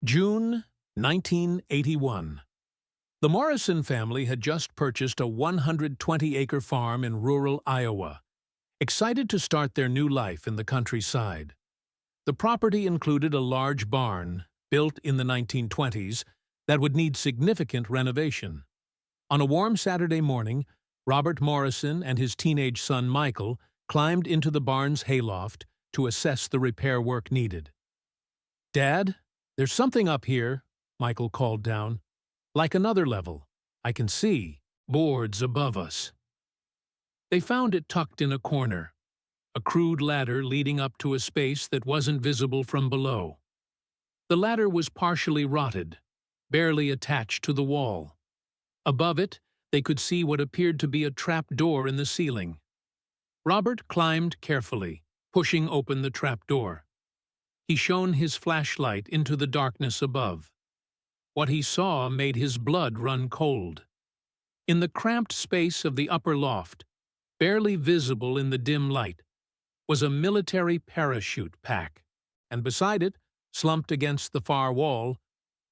June 1981. The Morrison family had just purchased a 120-acre farm in rural Iowa, excited to start their new life in the countryside. The property included a large barn, built in the 1920s, that would need significant renovation. On a warm Saturday morning, Robert Morrison and his teenage son Michael climbed into the barn's hayloft to assess the repair work needed. "Dad, there's something up here," Michael called down. "Like another level. I can see boards above us." They found it tucked in a corner, a crude ladder leading up to a space that wasn't visible from below. The ladder was partially rotted, barely attached to the wall. Above it, they could see what appeared to be a trapdoor in the ceiling. Robert climbed carefully, pushing open the trapdoor. He shone his flashlight into the darkness above. What he saw made his blood run cold. In the cramped space of the upper loft, barely visible in the dim light, was a military parachute pack, and beside it, slumped against the far wall,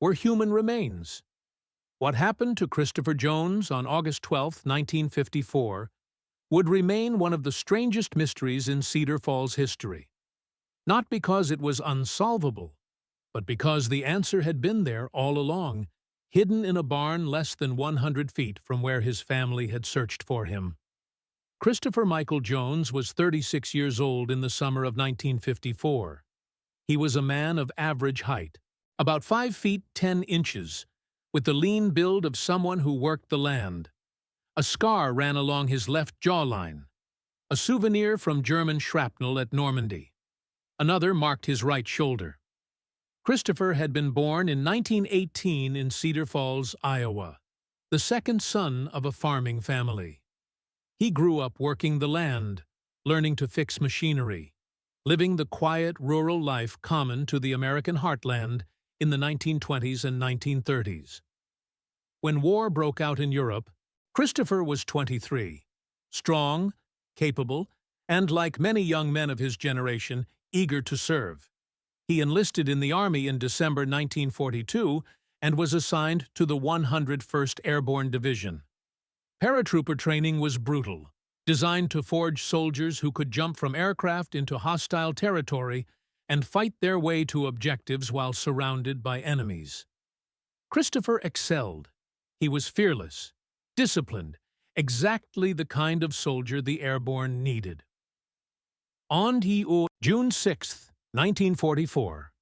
were human remains. What happened to Christopher Jones on August 12, 1954, would remain one of the strangest mysteries in Cedar Falls history. Not because it was unsolvable, but because the answer had been there all along, hidden in a barn less than 100 feet from where his family had searched for him. Christopher Michael Jones was 36 years old in the summer of 1954. He was a man of average height, about 5 feet 10 inches, with the lean build of someone who worked the land. A scar ran along his left jawline, a souvenir from German shrapnel at Normandy. Another marked his right shoulder. Christopher had been born in 1918 in Cedar Falls, Iowa, the second son of a farming family. He grew up working the land, learning to fix machinery, living the quiet rural life common to the American heartland in the 1920s and 1930s. When war broke out in Europe, Christopher was 23, strong, capable, and, like many young men of his generation, eager to serve. He enlisted in the Army in December 1942 and was assigned to the 101st Airborne Division. Paratrooper training was brutal, designed to forge soldiers who could jump from aircraft into hostile territory and fight their way to objectives while surrounded by enemies. Christopher excelled. He was fearless, disciplined, exactly the kind of soldier the airborne needed. On June 6, 1944,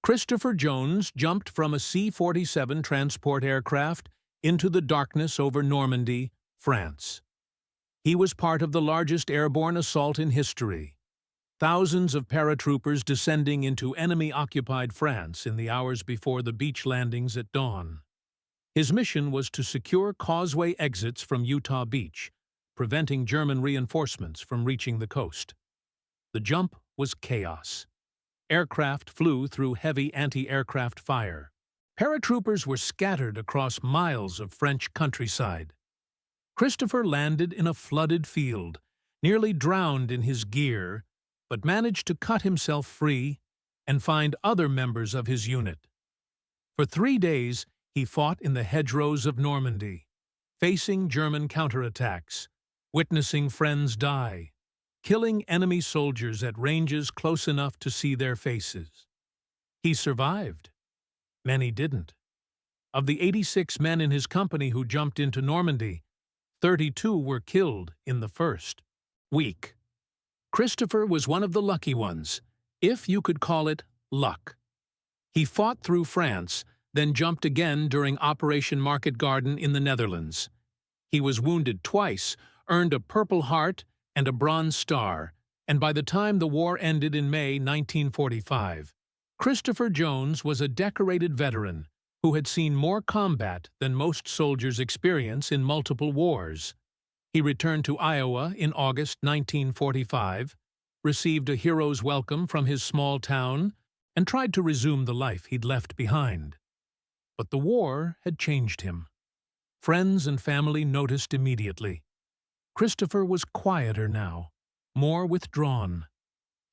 Christopher Jones jumped from a C-47 transport aircraft into the darkness over Normandy, France. He was part of the largest airborne assault in history. Thousands of paratroopers descending into enemy-occupied France in the hours before the beach landings at dawn. His mission was to secure causeway exits from Utah Beach, preventing German reinforcements from reaching the coast. The jump was chaos. Aircraft flew through heavy anti-aircraft fire. Paratroopers were scattered across miles of French countryside. Christopher landed in a flooded field, nearly drowned in his gear, but managed to cut himself free and find other members of his unit. For 3 days, he fought in the hedgerows of Normandy, facing German counterattacks, witnessing friends die, killing enemy soldiers at ranges close enough to see their faces. He survived. Many didn't. Of the 86 men in his company who jumped into Normandy, 32 were killed in the first week. Christopher was one of the lucky ones, if you could call it luck. He fought through France, then jumped again during Operation Market Garden in the Netherlands. He was wounded twice, earned a Purple Heart and a Bronze Star, and by the time the war ended in May 1945, Christopher Jones was a decorated veteran who had seen more combat than most soldiers experience in multiple wars. He returned to Iowa in August 1945, received a hero's welcome from his small town, and tried to resume the life he'd left behind. But the war had changed him. Friends and family noticed immediately. Christopher was quieter now, more withdrawn.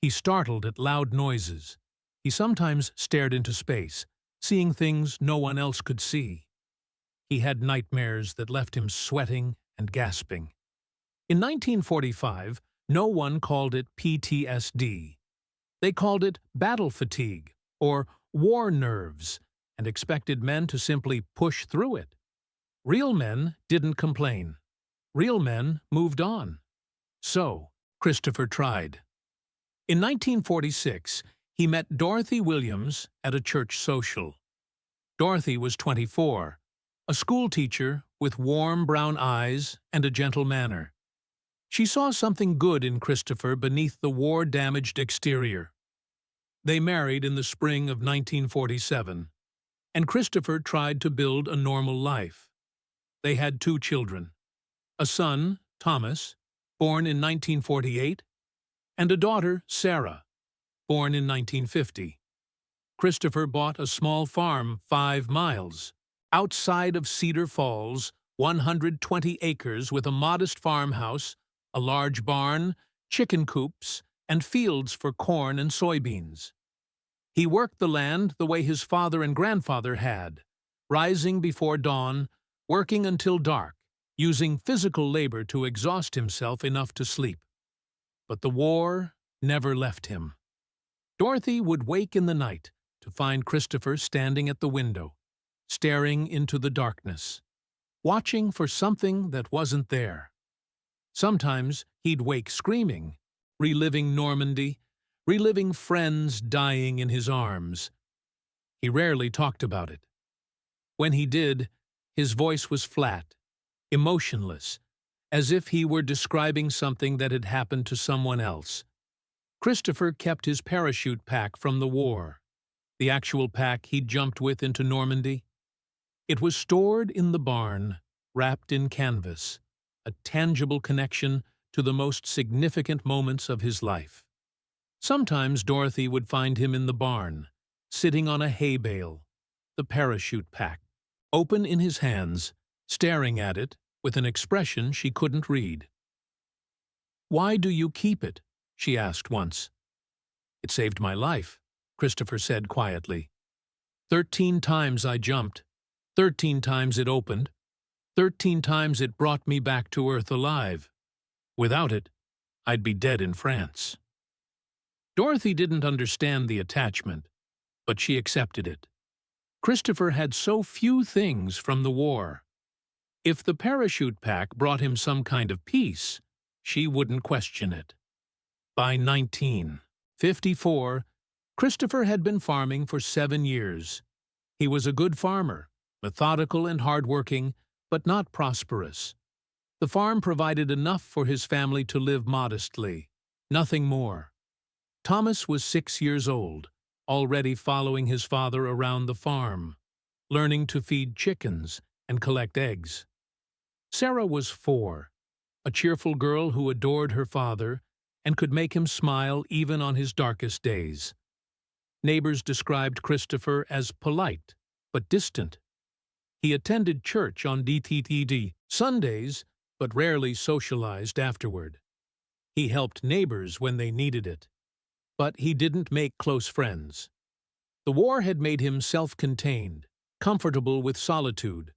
He startled at loud noises. He sometimes stared into space, seeing things no one else could see. He had nightmares that left him sweating and gasping. In 1945, no one called it PTSD. They called it battle fatigue or war nerves and expected men to simply push through it. Real men didn't complain. Real men moved on. So, Christopher tried. In 1946, he met Dorothy Williams at a church social. Dorothy was 24, a schoolteacher with warm brown eyes and a gentle manner. She saw something good in Christopher beneath the war-damaged exterior. They married in the spring of 1947, and Christopher tried to build a normal life. They had 2 children, a son, Thomas, born in 1948, and a daughter, Sarah, born in 1950. Christopher bought a small farm 5 miles outside of Cedar Falls, 120 acres with a modest farmhouse, a large barn, chicken coops, and fields for corn and soybeans. He worked the land the way his father and grandfather had, rising before dawn, working until dark, using physical labor to exhaust himself enough to sleep. But the war never left him. Dorothy would wake in the night to find Christopher standing at the window, staring into the darkness, watching for something that wasn't there. Sometimes he'd wake screaming, reliving Normandy, reliving friends dying in his arms. He rarely talked about it. When he did, his voice was flat, emotionless, as if he were describing something that had happened to someone else. Christopher kept his parachute pack from the war, the actual pack he'd jumped with into Normandy. It was stored in the barn, wrapped in canvas, a tangible connection to the most significant moments of his life. Sometimes Dorothy would find him in the barn, sitting on a hay bale, the parachute pack, open in his hands, staring at it with an expression she couldn't read. "Why do you keep it?" she asked once. "It saved my life," Christopher said quietly. 13 times I jumped. 13 times it opened. 13 times it brought me back to Earth alive. Without it, I'd be dead in France. Dorothy didn't understand the attachment, but she accepted it. Christopher had so few things from the war. If the parachute pack brought him some kind of peace, she wouldn't question it. By 1954, Christopher had been farming for 7 years. He was a good farmer, methodical and hardworking, but not prosperous. The farm provided enough for his family to live modestly, nothing more. Thomas was 6 years old, already following his father around the farm, learning to feed chickens and collect eggs. Sarah was 4, a cheerful girl who adored her father and could make him smile even on his darkest days. Neighbors described Christopher as polite, but distant. He attended church on DTTD Sundays, but rarely socialized afterward. He helped neighbors when they needed it, but he didn't make close friends. The war had made him self-contained, comfortable with solitude,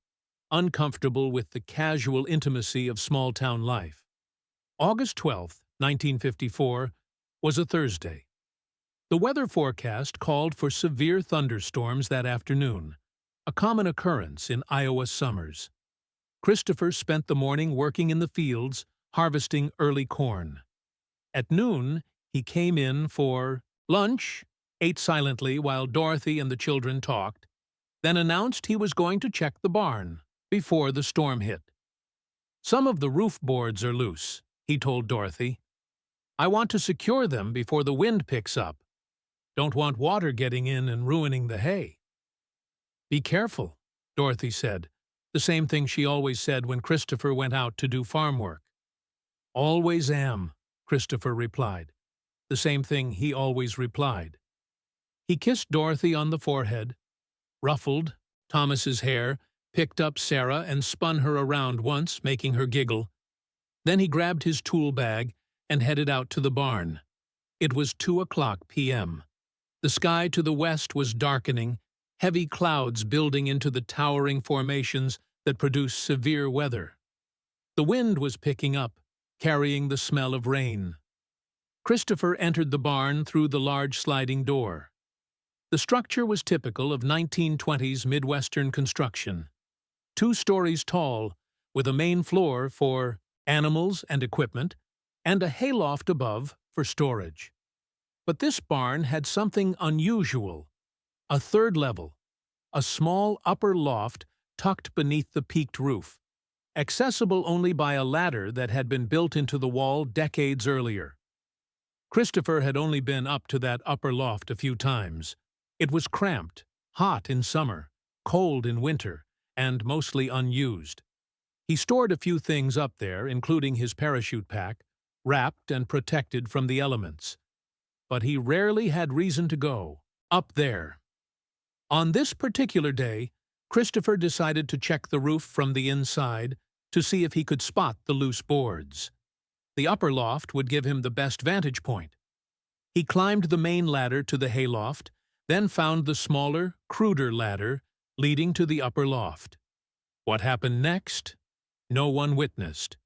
uncomfortable with the casual intimacy of small-town life. August 12, 1954, was a Thursday. The weather forecast called for severe thunderstorms that afternoon, a common occurrence in Iowa summers. Christopher spent the morning working in the fields, harvesting early corn. At noon, he came in for lunch, ate silently while Dorothy and the children talked, then announced he was going to check the barn before the storm hit. "Some of the roof boards are loose," he told Dorothy. "I want to secure them before the wind picks up. Don't want water getting in and ruining the hay." "Be careful," Dorothy said, the same thing she always said when Christopher went out to do farm work. "Always am," Christopher replied, the same thing he always replied. He kissed Dorothy on the forehead, ruffled Thomas's hair, picked up Sarah and spun her around once, making her giggle. Then he grabbed his tool bag and headed out to the barn. It was 2:00 p.m. The sky to the west was darkening, heavy clouds building into the towering formations that produce severe weather. The wind was picking up, carrying the smell of rain. Christopher entered the barn through the large sliding door. The structure was typical of 1920s Midwestern construction. 2 stories tall, with a main floor for animals and equipment, and a hayloft above for storage. But this barn had something unusual: a 3rd level, a small upper loft tucked beneath the peaked roof, accessible only by a ladder that had been built into the wall decades earlier. Christopher had only been up to that upper loft a few times. It was cramped, hot in summer, cold in winter, and mostly unused. He stored a few things up there, including his parachute pack, wrapped and protected from the elements. But he rarely had reason to go up there. On this particular day, Christopher decided to check the roof from the inside to see if he could spot the loose boards. The upper loft would give him the best vantage point. He climbed the main ladder to the hayloft, then found the smaller, cruder ladder leading to the upper loft. What happened next? No one witnessed.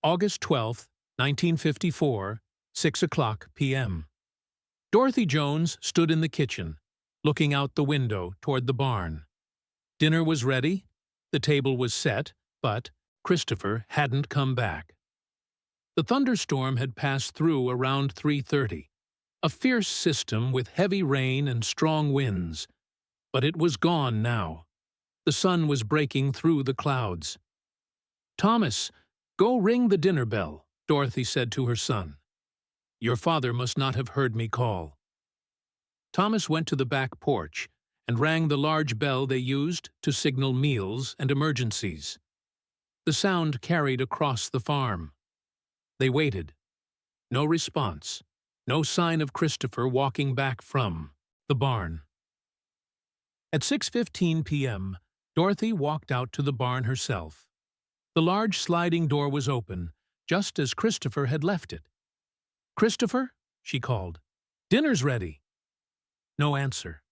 August 12, 1954, 6:00 p.m. Dorothy Jones stood in the kitchen, looking out the window toward the barn. Dinner was ready, the table was set, but Christopher hadn't come back. The thunderstorm had passed through around 3:30, a fierce system with heavy rain and strong winds. But it was gone now. The sun was breaking through the clouds. "Thomas, go ring the dinner bell," Dorothy said to her son. "Your father must not have heard me call." Thomas went to the back porch and rang the large bell they used to signal meals and emergencies. The sound carried across the farm. They waited. No response. No sign of Christopher walking back from the barn. At 6:15 p.m., Dorothy walked out to the barn herself. The large sliding door was open, just as Christopher had left it. "Christopher," she called, "dinner's ready." No answer.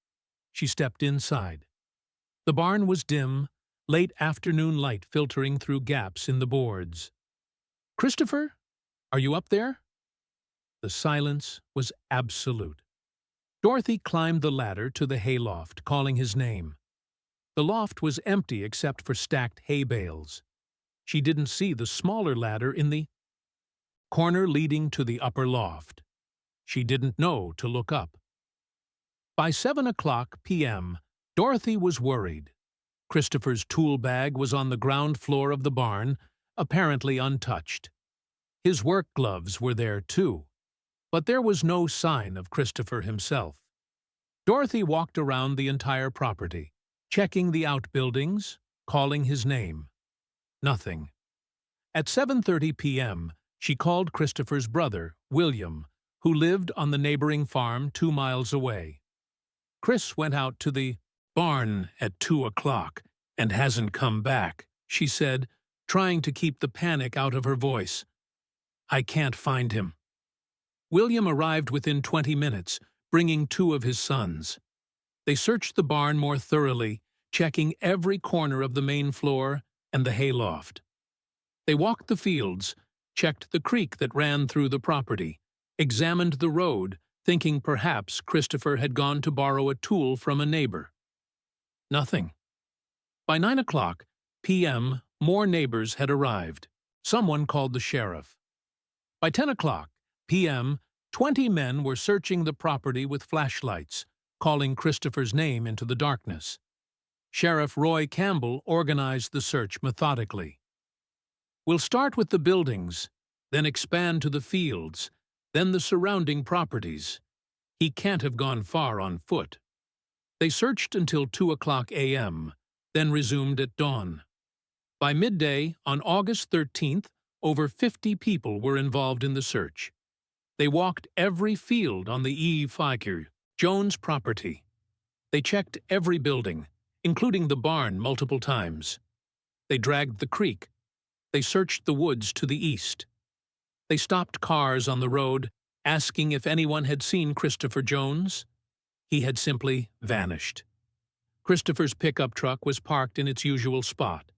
She stepped inside. The barn was dim, late afternoon light filtering through gaps in the boards. "Christopher, are you up there?" The silence was absolute. Dorothy climbed the ladder to the hayloft, calling his name. The loft was empty except for stacked hay bales. She didn't see the smaller ladder in the corner leading to the upper loft. She didn't know to look up. By 7:00 p.m., Dorothy was worried. Christopher's tool bag was on the ground floor of the barn, apparently untouched. His work gloves were there too, but there was no sign of Christopher himself. Dorothy walked around the entire property, checking the outbuildings, calling his name. Nothing. At 7:30 p.m., she called Christopher's brother, William, who lived on the neighboring farm 2 miles away. "Chris went out to the barn at 2:00 and hasn't come back," she said, trying to keep the panic out of her voice. "I can't find him." William arrived within 20 minutes, bringing 2 of his sons. They searched the barn more thoroughly, checking every corner of the main floor and the hayloft. They walked the fields, checked the creek that ran through the property, examined the road, thinking perhaps Christopher had gone to borrow a tool from a neighbor. Nothing. By 9:00 p.m., more neighbors had arrived. Someone called the sheriff. By 10:00 p.m., 20 men were searching the property with flashlights, calling Christopher's name into the darkness. Sheriff Roy Campbell organized the search methodically. "We'll start with the buildings, then expand to the fields, then the surrounding properties. He can't have gone far on foot." They searched until 2:00 a.m., then resumed at dawn. By midday, on August 13th, over 50 people were involved in the search. They walked every field on the E. Fiker Jones property. They checked every building, including the barn, multiple times. They dragged the creek. They searched the woods to the east. They stopped cars on the road, asking if anyone had seen Christopher Jones. He had simply vanished. Christopher's pickup truck was parked in its usual spot.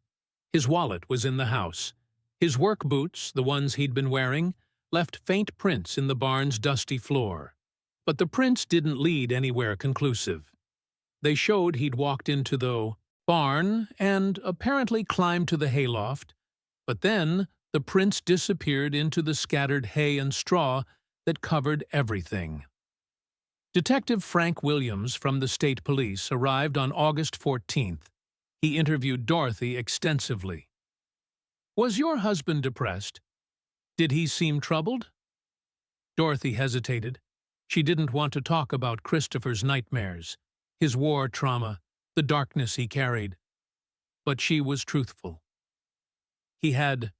His wallet was in the house. His work boots, the ones he'd been wearing, left faint prints in the barn's dusty floor. But the prints didn't lead anywhere conclusive. They showed he'd walked into the barn and apparently climbed to the hayloft, but then the prints disappeared into the scattered hay and straw that covered everything. Detective Frank Williams from the state police arrived on August 14th. He interviewed Dorothy extensively. "Was your husband depressed? Did he seem troubled?" Dorothy hesitated. She didn't want to talk about Christopher's nightmares, his war trauma, the darkness he carried. But she was truthful. He had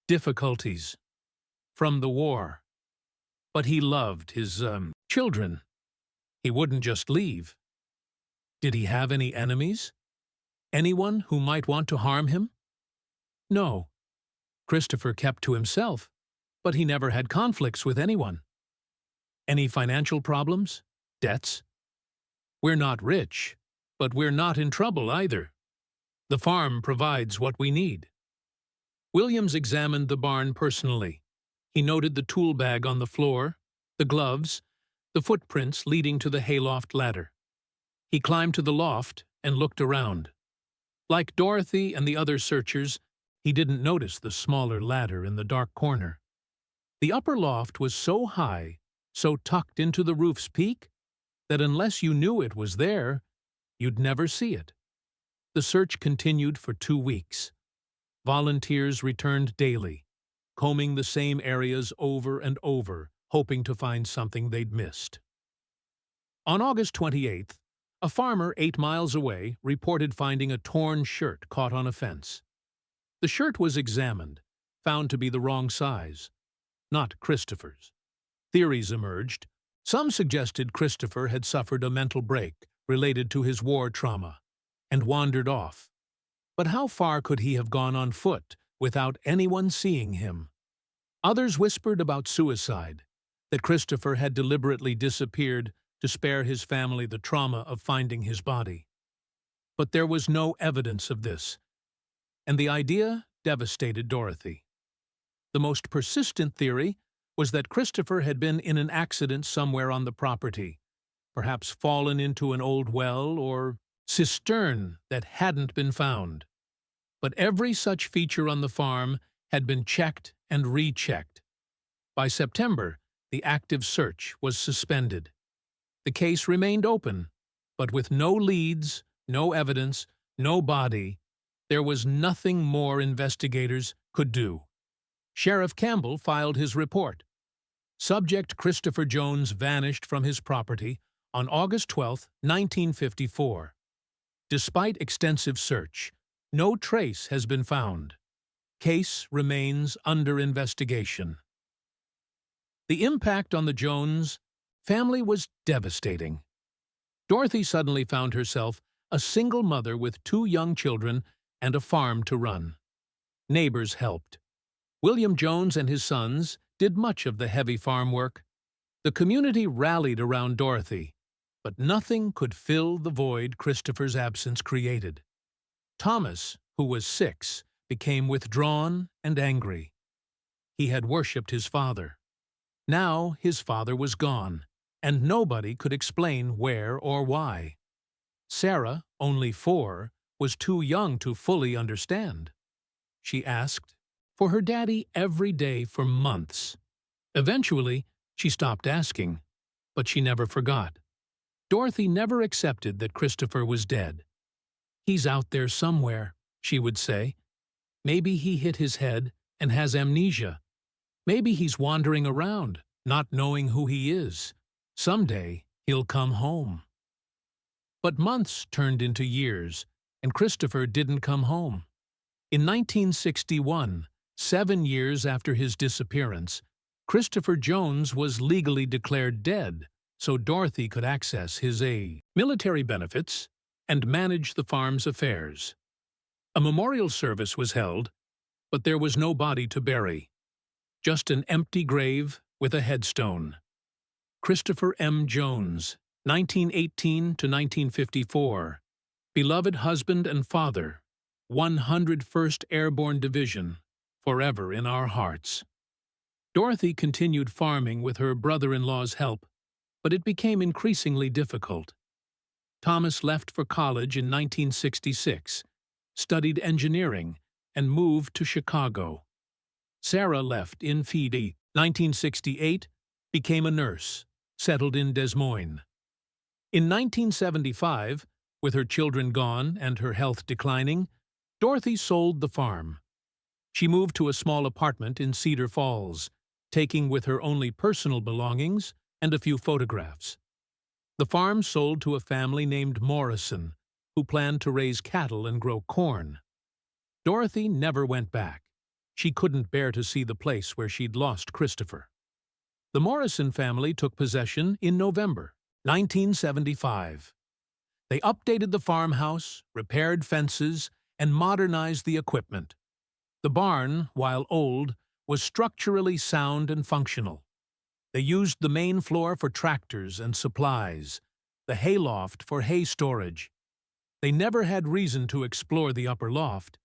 difficulties from the war, but he loved his children. He wouldn't just leave. Did he have any enemies? Anyone who might want to harm him? No. Christopher kept to himself, but he never had conflicts with anyone. Any financial problems? Debts? "We're not rich, but we're not in trouble either. The farm provides what we need." Williams examined the barn personally. He noted the tool bag on the floor, the gloves, the footprints leading to the hayloft ladder. He climbed to the loft and looked around. Like Dorothy and the other searchers, he didn't notice the smaller ladder in the dark corner. The upper loft was so high, so tucked into the roof's peak, that unless you knew it was there, you'd never see it. The search continued for 2 weeks. Volunteers returned daily, combing the same areas over and over, hoping to find something they'd missed. On August 28th, a farmer 8 miles away reported finding a torn shirt caught on a fence. The shirt was examined, found to be the wrong size, not Christopher's. Theories emerged. Some suggested Christopher had suffered a mental break related to his war trauma and wandered off. But how far could he have gone on foot without anyone seeing him? Others whispered about suicide, that Christopher had deliberately disappeared to spare his family the trauma of finding his body. But there was no evidence of this, and the idea devastated Dorothy. The most persistent theory was that Christopher had been in an accident somewhere on the property, perhaps fallen into an old well or cistern that hadn't been found. But every such feature on the farm had been checked and rechecked. By September, the active search was suspended. The case remained open, but with no leads, no evidence, no body, there was nothing more investigators could do. Sheriff Campbell filed his report. Subject Christopher Jones vanished from his property on August 12, 1954. Despite extensive search, no trace has been found. Case remains under investigation. The impact on the Jones family was devastating. Dorothy suddenly found herself a single mother with 2 young children and a farm to run. Neighbors helped. William Jones and his sons did much of the heavy farm work. The community rallied around Dorothy, but nothing could fill the void Christopher's absence created. Thomas, who was 6, became withdrawn and angry. He had worshipped his father. Now his father was gone, and nobody could explain where or why. Sarah, only 4, was too young to fully understand. She asked for her daddy every day for months. Eventually, she stopped asking, but she never forgot. Dorothy never accepted that Christopher was dead. "He's out there somewhere," she would say. "Maybe he hit his head and has amnesia. Maybe he's wandering around, not knowing who he is. Someday, he'll come home." But months turned into years, and Christopher didn't come home. In 1961, 7 years after his disappearance, Christopher Jones was legally declared dead, so Dorothy could access his military benefits and manage the farm's affairs. A memorial service was held, but there was no body to bury. Just an empty grave with a headstone. Christopher M. Jones, 1918 to 1954, Beloved husband and father, 101st Airborne Division, forever in our hearts. Dorothy continued farming with her brother-in-law's help, but it became increasingly difficult. Thomas left for college in 1966, studied engineering, and moved to Chicago. Sarah left in 1968, became a nurse, settled in Des Moines. In 1975, with her children gone and her health declining, Dorothy sold the farm. She moved to a small apartment in Cedar Falls, taking with her only personal belongings and a few photographs. The farm sold to a family named Morrison, who planned to raise cattle and grow corn. Dorothy never went back. She couldn't bear to see the place where she'd lost Christopher. The Morrison family took possession in November 1975. They updated the farmhouse, repaired fences, and modernized the equipment. The barn, while old, was structurally sound and functional. They used the main floor for tractors and supplies, the hayloft for hay storage. They never had reason to explore the upper loft.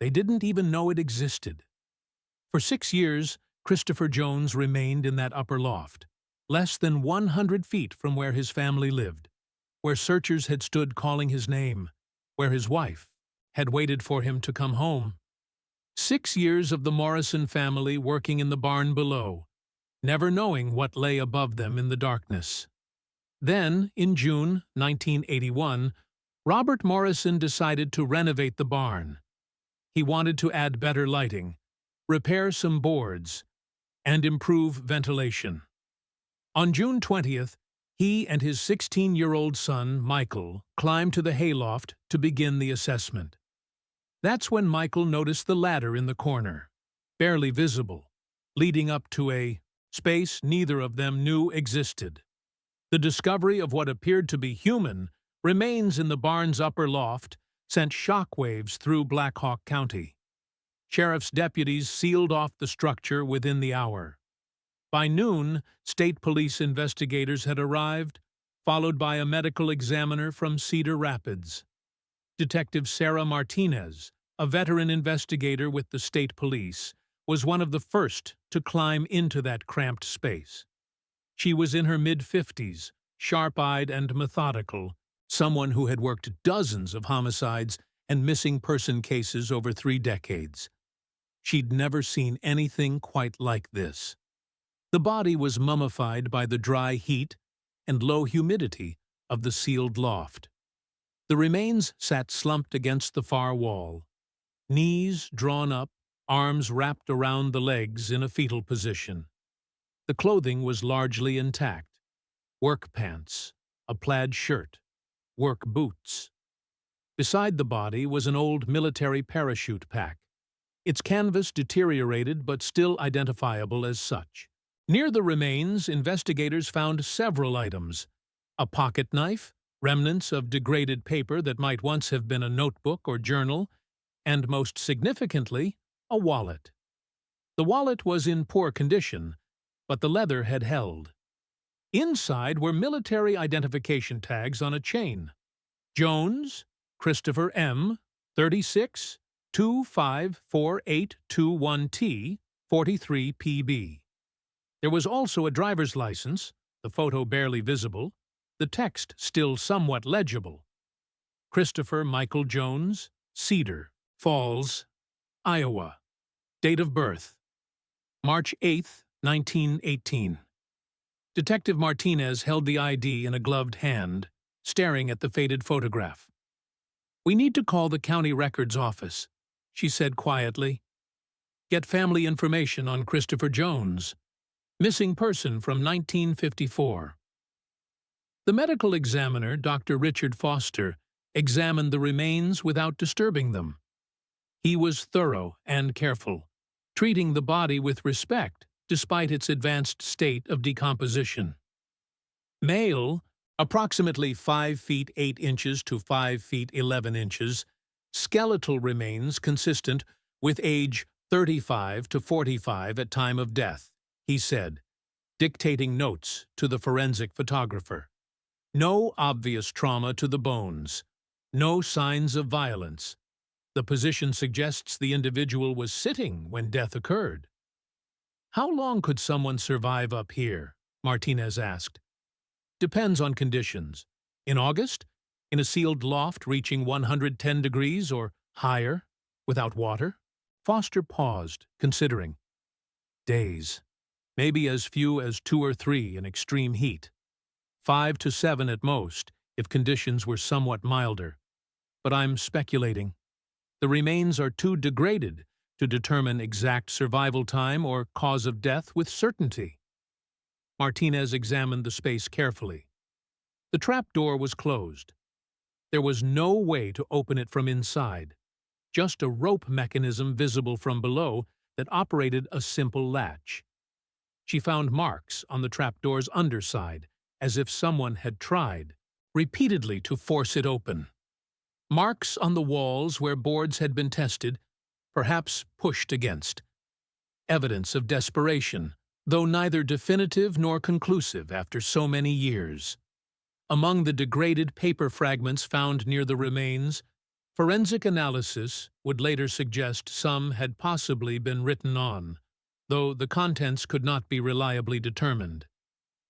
They didn't even know it existed. For 6 years, Christopher Jones remained in that upper loft, less than 100 feet from where his family lived, where searchers had stood calling his name, where his wife had waited for him to come home. 6 years of the Morrison family working in the barn below, never knowing what lay above them in the darkness. Then, in June 1981, Robert Morrison decided to renovate the barn. He wanted to add better lighting, repair some boards, and improve ventilation. On June 20th, he and his 16-year-old son, Michael, climbed to the hayloft to begin the assessment. That's when Michael noticed the ladder in the corner, barely visible, leading up to a space neither of them knew existed. The discovery of what appeared to be human remains in the barn's upper loft sent shockwaves through Black Hawk County. Sheriff's deputies sealed off the structure within the hour. By noon, state police investigators had arrived, followed by a medical examiner from Cedar Rapids. Detective Sarah Martinez, a veteran investigator with the state police, was one of the first to climb into that cramped space. She was in her mid-50s, sharp-eyed and methodical, someone who had worked dozens of homicides and missing person cases over 3 decades. She'd never seen anything quite like this. The body was mummified by the dry heat and low humidity of the sealed loft. The remains sat slumped against the far wall, knees drawn up, arms wrapped around the legs in a fetal position. The clothing was largely intact: work pants, a plaid shirt, work boots. Beside the body was an old military parachute pack, its canvas deteriorated but still identifiable as such. Near the remains, investigators found several items: a pocket knife, remnants of degraded paper that might once have been a notebook or journal, and most significantly, a wallet. The wallet was in poor condition, but the leather had held. Inside were military identification tags on a chain: Jones, Christopher M., 36, 254821T, 43 PB. There was also a driver's license, the photo barely visible, the text still somewhat legible: Christopher Michael Jones, Cedar Falls, Iowa. Date of birth: March 8, 1918. Detective Martinez held the ID in a gloved hand, staring at the faded photograph. "We need to call the county records office," she said quietly. "Get family information on Christopher Jones. Missing person from 1954. The medical examiner, Dr. Richard Foster, examined the remains without disturbing them. He was thorough and careful, treating the body with respect despite its advanced state of decomposition. Male, approximately 5 feet 8 inches to 5 feet 11 inches, skeletal remains consistent with age 35 to 45 at time of death, he said, dictating notes to the forensic photographer. No obvious trauma to the bones. No signs of violence. The position suggests the individual was sitting when death occurred. How long could someone survive up here? Martinez asked. Depends on conditions. In August, in a sealed loft reaching 110 degrees or higher, without water? Foster paused, considering. Days. Maybe as few as 2 or 3 in extreme heat. 5 to 7 at most, if conditions were somewhat milder. But I'm speculating. The remains are too degraded to determine exact survival time or cause of death with certainty. Martinez examined the space carefully. The trapdoor was closed. There was no way to open it from inside, just a rope mechanism visible from below that operated a simple latch. She found marks on the trapdoor's underside, as if someone had tried, repeatedly, to force it open. Marks on the walls where boards had been tested, perhaps pushed against. Evidence of desperation, though neither definitive nor conclusive after so many years. Among the degraded paper fragments found near the remains, forensic analysis would later suggest some had possibly been written on, though the contents could not be reliably determined.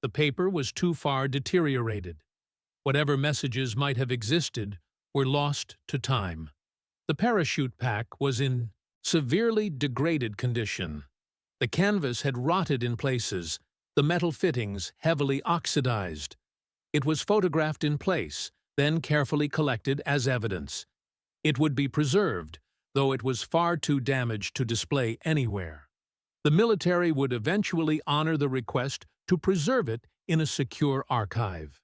The paper was too far deteriorated. Whatever messages might have existed were lost to time. The parachute pack was in severely degraded condition. The canvas had rotted in places, the metal fittings heavily oxidized. It was photographed in place, then carefully collected as evidence. It would be preserved, though it was far too damaged to display anywhere. The military would eventually honor the request to preserve it in a secure archive.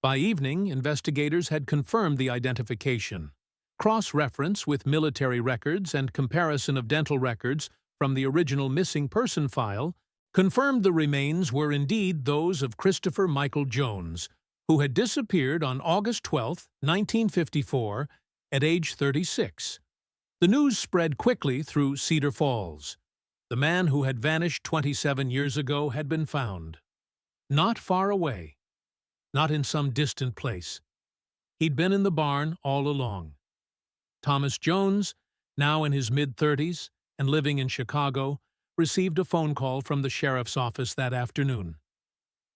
By evening, investigators had confirmed the identification. Cross-reference with military records and comparison of dental records from the original missing person file confirmed the remains were indeed those of Christopher Michael Jones, who had disappeared on August 12, 1954, at age 36. The news spread quickly through Cedar Falls. The man who had vanished 27 years ago had been found. Not far away. Not in some distant place. He'd been in the barn all along. Thomas Jones, now in his mid-30s and living in Chicago, received a phone call from the sheriff's office that afternoon.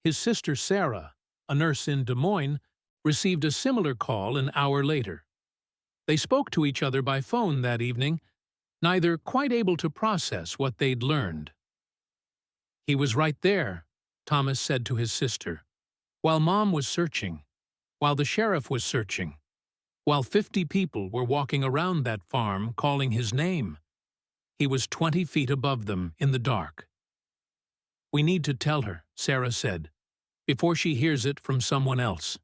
His sister Sarah, a nurse in Des Moines, received a similar call an hour later. They spoke to each other by phone that evening, neither quite able to process what they'd learned. "He was right there," Thomas said to his sister, "while Mom was searching, while the sheriff was searching, while 50 people were walking around that farm calling his name. He was 20 feet above them in the dark." "We need to tell her," Sarah said, "before she hears it from someone else."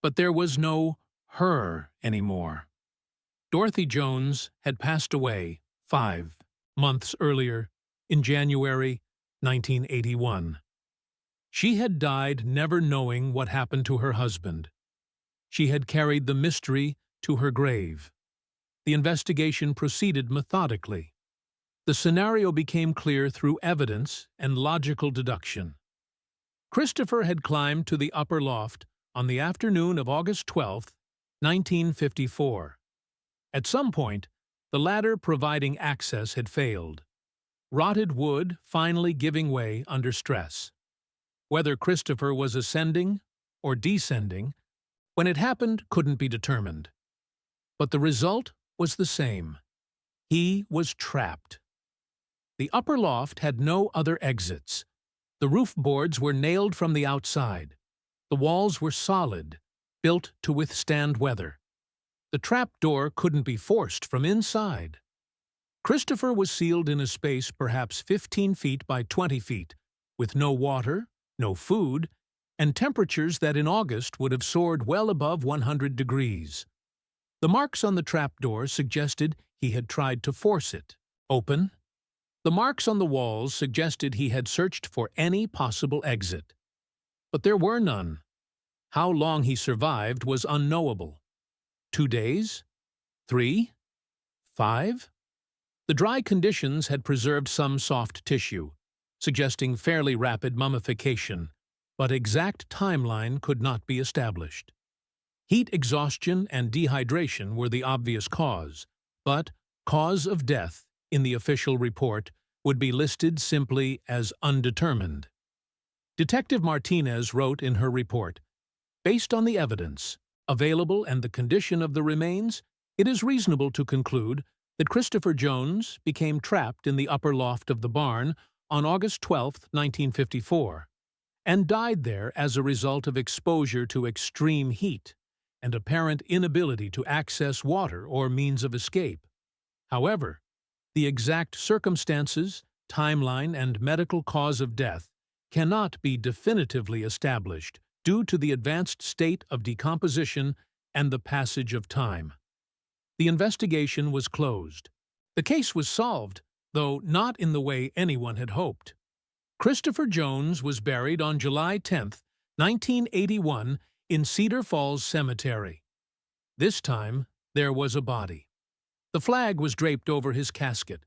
But there was no her anymore. Dorothy Jones had passed away 5 months earlier, in January 1981. She had died never knowing what happened to her husband. She had carried the mystery to her grave. The investigation proceeded methodically. The scenario became clear through evidence and logical deduction. Christopher had climbed to the upper loft on the afternoon of August 12, 1954. At some point, the ladder providing access had failed. Rotted wood finally giving way under stress. Whether Christopher was ascending or descending, when it happened, couldn't be determined. But the result was the same. He was trapped. The upper loft had no other exits. The roof boards were nailed from the outside. The walls were solid, built to withstand weather. The trapdoor couldn't be forced from inside. Christopher was sealed in a space perhaps 15 feet by 20 feet, with no water, no food, and temperatures that in August would have soared well above 100 degrees. The marks on the trapdoor suggested he had tried to force it open. The marks on the walls suggested he had searched for any possible exit. But there were none. How long he survived was unknowable. 2 days? 3? 5? The dry conditions had preserved some soft tissue, suggesting fairly rapid mummification, but exact timeline could not be established. Heat exhaustion and dehydration were the obvious cause, but cause of death in the official report would be listed simply as undetermined. Detective Martinez wrote in her report, "Based on the evidence available and the condition of the remains, it is reasonable to conclude that Christopher Jones became trapped in the upper loft of the barn on August 12, 1954, and died there as a result of exposure to extreme heat and apparent inability to access water or means of escape. However, the exact circumstances, timeline, and medical cause of death cannot be definitively established due to the advanced state of decomposition and the passage of time." The investigation was closed. The case was solved, though not in the way anyone had hoped. Christopher Jones was buried on July 10, 1981, in Cedar Falls Cemetery. This time, there was a body. The flag was draped over his casket.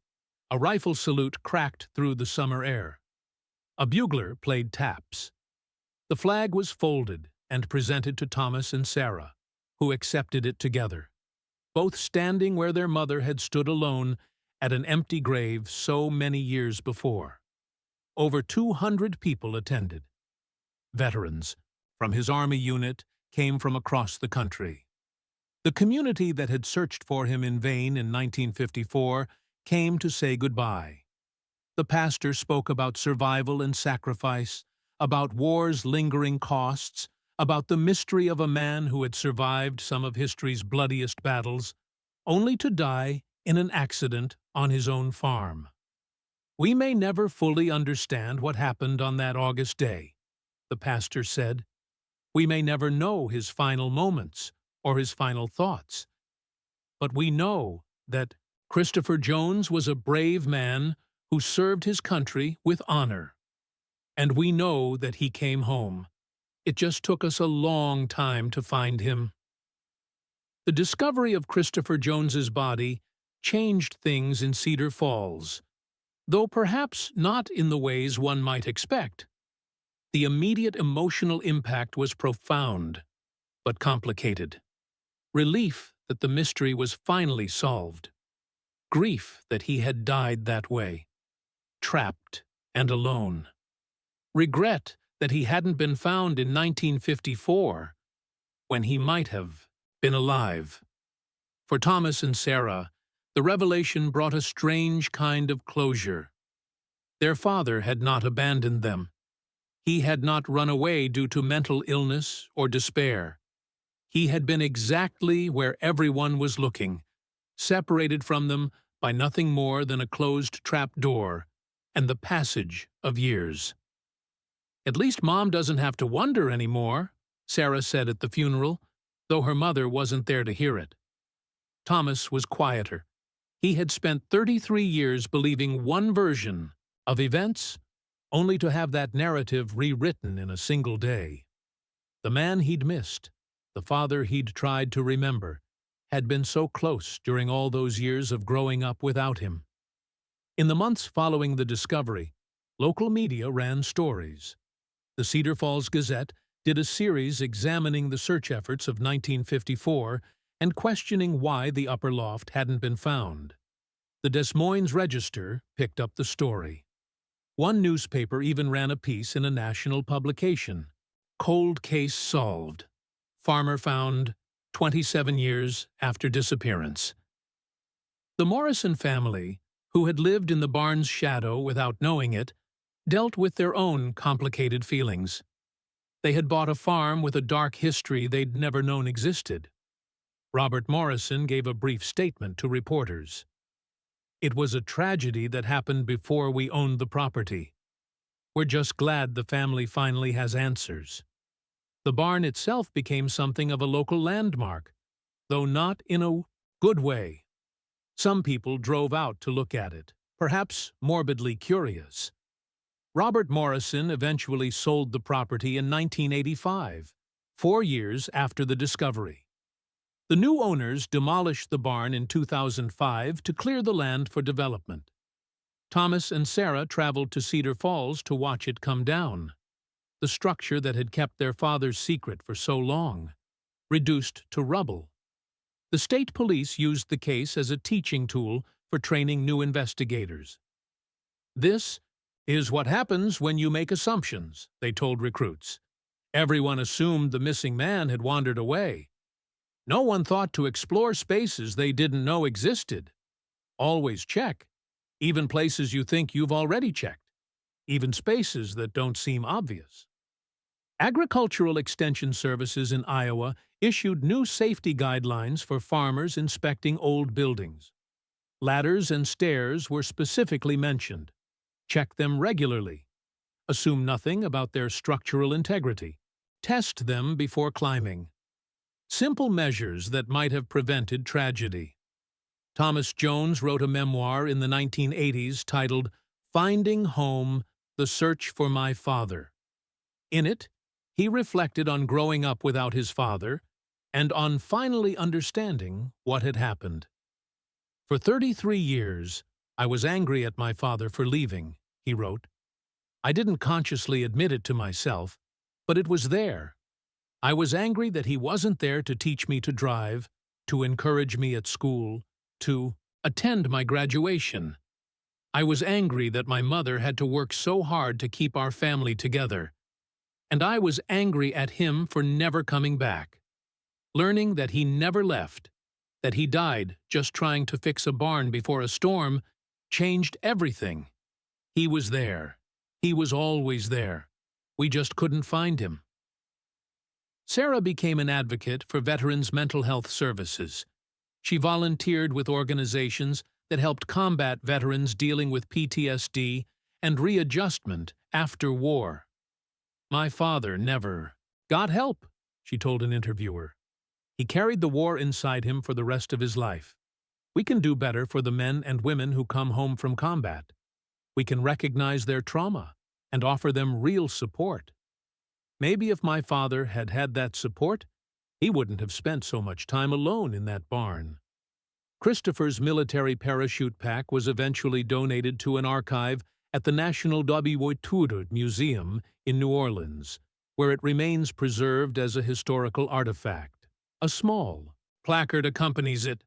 A rifle salute cracked through the summer air. A bugler played taps. The flag was folded and presented to Thomas and Sarah, who accepted it together, both standing where their mother had stood alone at an empty grave so many years before. Over 200 people attended. Veterans from his Army unit came from across the country. The community that had searched for him in vain in 1954 came to say goodbye. The pastor spoke about survival and sacrifice, about war's lingering costs, about the mystery of a man who had survived some of history's bloodiest battles, only to die in an accident on his own farm. "We may never fully understand what happened on that August day," the pastor said. "We may never know his final moments or his final thoughts. But we know that Christopher Jones was a brave man who served his country with honor. And we know that he came home. It just took us a long time to find him." The discovery of Christopher Jones's body changed things in Cedar Falls, though perhaps not in the ways one might expect. The immediate emotional impact was profound, but complicated. Relief that the mystery was finally solved. Grief that he had died that way, trapped and alone. Regret that he hadn't been found in 1954, when he might have been alive. For Thomas and Sarah, the revelation brought a strange kind of closure. Their father had not abandoned them. He had not run away due to mental illness or despair. He had been exactly where everyone was looking, separated from them by nothing more than a closed trapdoor and the passage of years. "At least Mom doesn't have to wonder anymore," Sarah said at the funeral, though her mother wasn't there to hear it. Thomas was quieter. He had spent 33 years believing one version of events, only to have that narrative rewritten in a single day. The man he'd missed, the father he'd tried to remember, had been so close during all those years of growing up without him. In the months following the discovery, local media ran stories. The Cedar Falls Gazette did a series examining the search efforts of 1954 and questioning why the upper loft hadn't been found. The Des Moines Register picked up the story. One newspaper even ran a piece in a national publication. "Cold Case Solved. Farmer Found 27 years after disappearance." The Morrison family, who had lived in the barn's shadow without knowing it, dealt with their own complicated feelings. They had bought a farm with a dark history they'd never known existed. Robert Morrison gave a brief statement to reporters. "It was a tragedy that happened before we owned the property. We're just glad the family finally has answers." The barn itself became something of a local landmark, though not in a good way. Some people drove out to look at it, perhaps morbidly curious. Robert Morrison eventually sold the property in 1985, 4 years after the discovery. The new owners demolished the barn in 2005 to clear the land for development. Thomas and Sarah traveled to Cedar Falls to watch it come down, the structure that had kept their father's secret for so long. reduced to rubble. The state police used the case as a teaching tool for training new investigators. "This is what happens when you make assumptions," they told recruits. Everyone assumed the missing man had wandered away. No one thought to explore spaces they didn't know existed. Always check, even places you think you've already checked, even spaces that don't seem obvious. Agricultural Extension Services in Iowa issued new safety guidelines for farmers inspecting old buildings. Ladders and stairs were specifically mentioned. Check them regularly. Assume nothing about their structural integrity. Test them before climbing. Simple measures that might have prevented tragedy. Thomas Jones wrote a memoir in the 1980s titled "Finding Home: The Search for My Father." In it, he reflected on growing up without his father and on finally understanding what had happened. "For 33 years, I was angry at my father for leaving," he wrote. "I didn't consciously admit it to myself, but it was there. I was angry that he wasn't there to teach me to drive, to encourage me at school, to attend my graduation. I was angry that my mother had to work so hard to keep our family together. And I was angry at him for never coming back. Learning that he never left, that he died just trying to fix a barn before a storm, changed everything. He was there. He was always there. We just couldn't find him." Sarah became an advocate for veterans' mental health services. She volunteered with organizations that helped combat veterans dealing with PTSD and readjustment after war. "My father never got help," she told an interviewer. "He carried the war inside him for the rest of his life. We can do better for the men and women who come home from combat. We can recognize their trauma and offer them real support. Maybe if my father had had that support, he wouldn't have spent so much time alone in that barn." Christopher's military parachute pack was eventually donated to an archive at the National Debatteurs Museum in New Orleans, where it remains preserved as a historical artifact. A small placard accompanies it.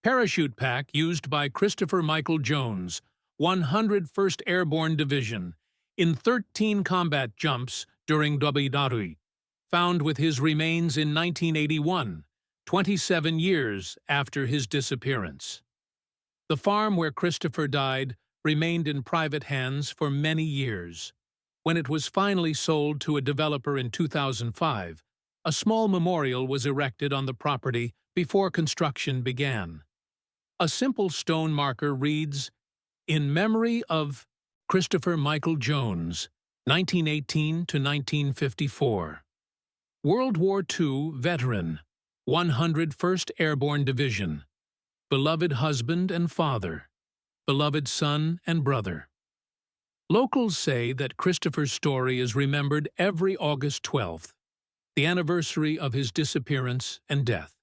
"Parachute pack used by Christopher Michael Jones, 101st Airborne Division, in 13 combat jumps during Debatteurs, found with his remains in 1981, 27 years after his disappearance." The farm where Christopher died remained in private hands for many years. When it was finally sold to a developer in 2005, a small memorial was erected on the property before construction began. A simple stone marker reads, "In memory of Christopher Michael Jones, 1918 to 1954. World War II veteran, 101st Airborne Division. Beloved husband and father. Beloved son and brother." Locals say that Christopher's story is remembered every August 12th, the anniversary of his disappearance and death.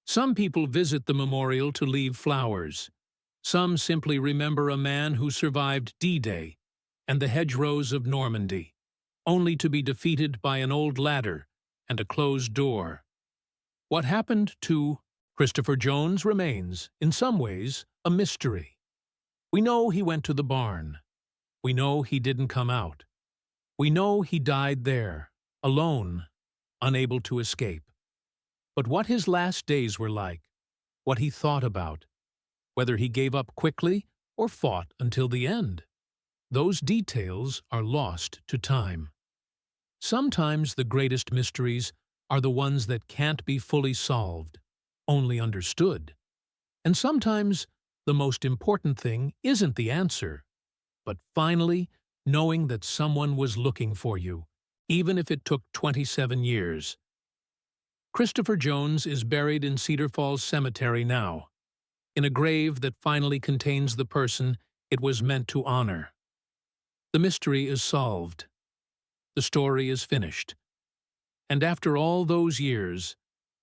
Some people visit the memorial to leave flowers. Some simply remember a man who survived D-Day and the hedgerows of Normandy, only to be defeated by an old ladder and a closed door. What happened to Christopher Jones remains, in some ways, a mystery. We know he went to the barn. We know he didn't come out. We know he died there, alone, unable to escape. But what his last days were like, what he thought about, whether he gave up quickly or fought until the end, those details are lost to time. Sometimes the greatest mysteries are the ones that can't be fully solved, only understood. And sometimes the most important thing isn't the answer, but finally knowing that someone was looking for you, even if it took 27 years. Christopher Jones is buried in Cedar Falls Cemetery now, in a grave that finally contains the person it was meant to honor. The mystery is solved. The story is finished. And after all those years,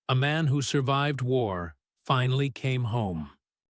a man who survived war finally came home.